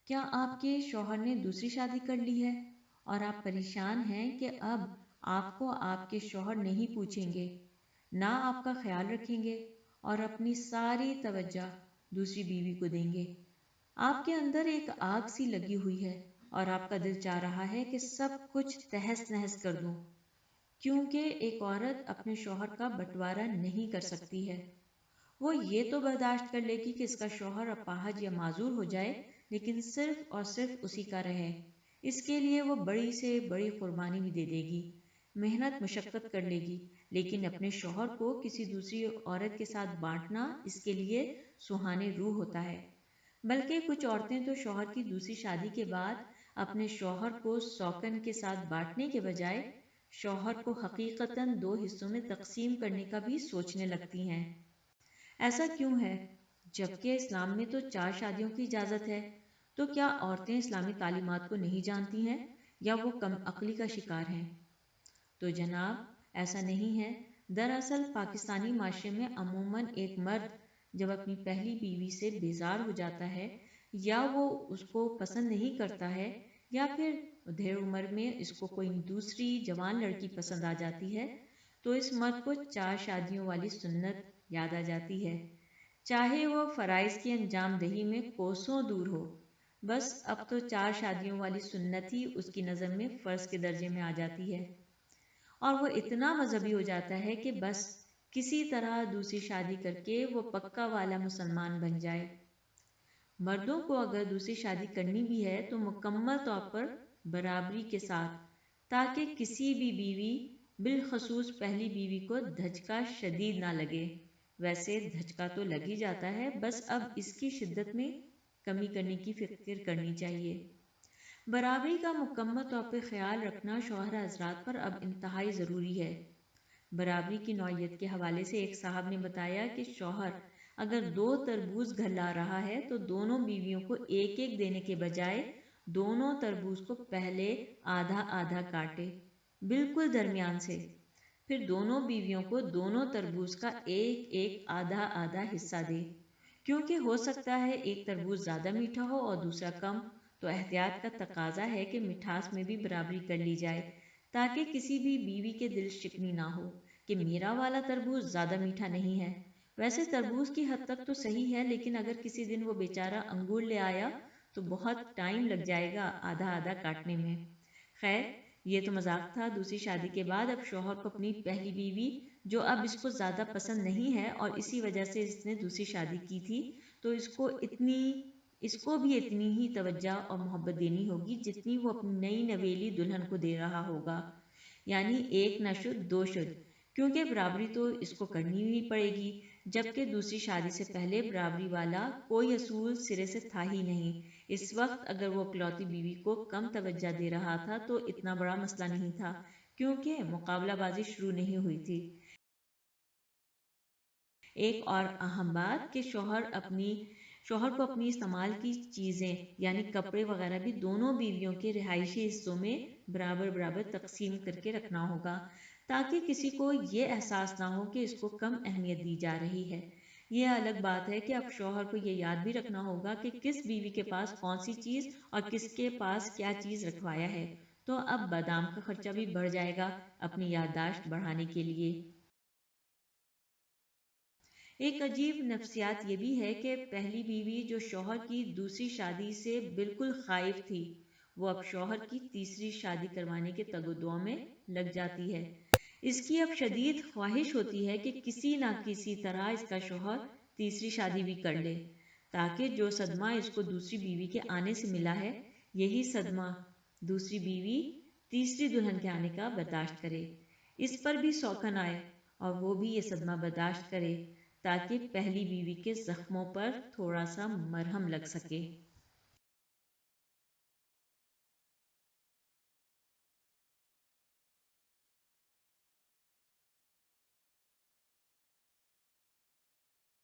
کیا آپ کے شوہر نے دوسری شادی کر لی ہے اور آپ پریشان ہیں کہ اب آپ کو آپ کے شوہر نہیں پوچھیں گے، نہ آپ کا خیال رکھیں گے اور اپنی ساری توجہ دوسری بیوی کو دیں گے؟ آپ کے اندر ایک آگ سی لگی ہوئی ہے اور آپ کا دل چاہ رہا ہے کہ سب کچھ تہس نہس کر دوں، کیونکہ ایک عورت اپنے شوہر کا بٹوارا نہیں کر سکتی ہے۔ وہ یہ تو برداشت کر لے گی کہ اس کا شوہر اپاہج یا معذور ہو جائے، لیکن صرف اور صرف اسی کا رہے۔ اس کے لیے وہ بڑی سے بڑی قربانی بھی دے دے گی، محنت مشقت کر لے گی، لیکن اپنے شوہر کو کسی دوسری عورت کے ساتھ بانٹنا اس کے لیے سہانے روح ہوتا ہے۔ بلکہ کچھ عورتیں تو شوہر کی دوسری شادی کے بعد اپنے شوہر کو سوکن کے ساتھ بانٹنے کے بجائے شوہر کو حقیقتاً دو حصوں میں تقسیم کرنے کا بھی سوچنے لگتی ہیں۔ ایسا کیوں ہے؟ جبکہ اسلام میں تو 4 شادیوں کی اجازت ہے، تو کیا عورتیں اسلامی تعلیمات کو نہیں جانتی ہیں یا وہ کم عقلی کا شکار ہیں؟ تو جناب، ایسا نہیں ہے۔ دراصل پاکستانی معاشرے میں عموماً ایک مرد جب اپنی پہلی بیوی سے بیزار ہو جاتا ہے یا وہ اس کو پسند نہیں کرتا ہے یا پھر دھیر عمر میں اس کو کوئی دوسری جوان لڑکی پسند آ جاتی ہے، تو اس مرد کو 4 شادیوں والی سنت یاد آ جاتی ہے، چاہے وہ فرائض کی انجام دہی میں کوسوں دور ہو۔ بس اب تو 4 شادیوں والی سنت ہی اس کی نظر میں فرض کے درجے میں آ جاتی ہے، اور وہ اتنا مذہبی ہو جاتا ہے کہ بس کسی طرح دوسری شادی کر کے وہ پکا والا مسلمان بن جائے۔ مردوں کو اگر دوسری شادی کرنی بھی ہے تو مکمل طور پر برابری کے ساتھ، تاکہ کسی بھی بیوی، بالخصوص پہلی بیوی کو دھچکا شدید نہ لگے۔ ویسے دھچکا تو لگ ہی جاتا ہے، بس اب اس کی شدت میں کمی کرنے کی فکر کرنی چاہیے۔ برابری کا مکمل طور پر خیال رکھنا شوہر حضرات پر اب انتہائی ضروری ہے۔ برابری کی نوعیت کے حوالے سے ایک صاحب نے بتایا کہ شوہر اگر 2 تربوز گھر لا رہا ہے تو دونوں بیویوں کو ایک ایک دینے کے بجائے دونوں تربوز کو پہلے آدھا آدھا کاٹے، بالکل درمیان سے، پھر دونوں بیویوں کو دونوں تربوز کا ایک ایک آدھا آدھا حصہ دے، کیونکہ ہو سکتا ہے ایک تربوز زیادہ میٹھا ہو اور دوسرا کم، تو احتیاط کا تقاضا ہے کہ مٹھاس میں بھی برابری کر لی جائے، تاکہ کسی بھی بیوی کے دل شکنی نہ ہو کہ میرا والا تربوز زیادہ میٹھا نہیں ہے۔ ویسے تربوز کی حد تک تو صحیح ہے، لیکن اگر کسی دن وہ بیچارہ انگور لے آیا تو بہت ٹائم لگ جائے گا آدھا آدھا کاٹنے میں۔ خیر، یہ تو مذاق تھا۔ دوسری شادی کے بعد اب شوہر کو اپنی پہلی بیوی، جو اب اس کو زیادہ پسند نہیں ہے اور اسی وجہ سے اس نے دوسری شادی کی تھی، تو اس کو بھی اتنی ہی توجہ اور محبت دینی ہوگی جتنی وہ اپنی نئی نویلی دلہن کو دے رہا ہوگا، یعنی ایک نہ شد 2 شد، کیونکہ برابری تو اس کو کرنی ہی پڑے گی، جبکہ دوسری شادی سے پہلے برابری والا کوئی اصول سرے سے تھا ہی نہیں۔ اس وقت اگر وہ اکلوتی بیوی کو کم توجہ دے رہا تھا تو اتنا بڑا مسئلہ نہیں تھا، کیونکہ مقابلہ بازی شروع نہیں ہوئی تھی۔ ایک اور اہم بات کہ شوہر کو اپنی استعمال کی چیزیں یعنی کپڑے وغیرہ بھی دونوں بیویوں کے رہائشی حصوں میں برابر برابر تقسیم کر کے رکھنا ہوگا، تاکہ کسی کو یہ احساس نہ ہو کہ اس کو کم اہمیت دی جا رہی ہے۔ یہ الگ بات ہے کہ اب شوہر کو یہ یاد بھی رکھنا ہوگا کہ کس بیوی کے پاس کون سی چیز اور کس کے پاس کیا چیز رکھوایا ہے، تو اب بادام کا خرچہ بھی بڑھ جائے گا اپنی یادداشت بڑھانے کے لیے۔ ایک عجیب نفسیات یہ بھی ہے کہ پہلی بیوی جو شوہر کی دوسری شادی سے بالکل خائف تھی، وہ اب شوہر کی تیسری شادی کروانے کے تگ و دو میں لگ جاتی ہے۔ اس کی اب شدید خواہش ہوتی ہے کہ کسی نہ کسی طرح اس کا شوہر تیسری شادی بھی کر لے، تاکہ جو صدمہ اس کو دوسری بیوی کے آنے سے ملا ہے، یہی صدمہ دوسری بیوی تیسری دلہن کے آنے کا برداشت کرے، اس پر بھی سوکھن آئے اور وہ بھی یہ صدمہ برداشت کرے، تاکہ پہلی بیوی کے زخموں پر تھوڑا سا مرہم لگ سکے۔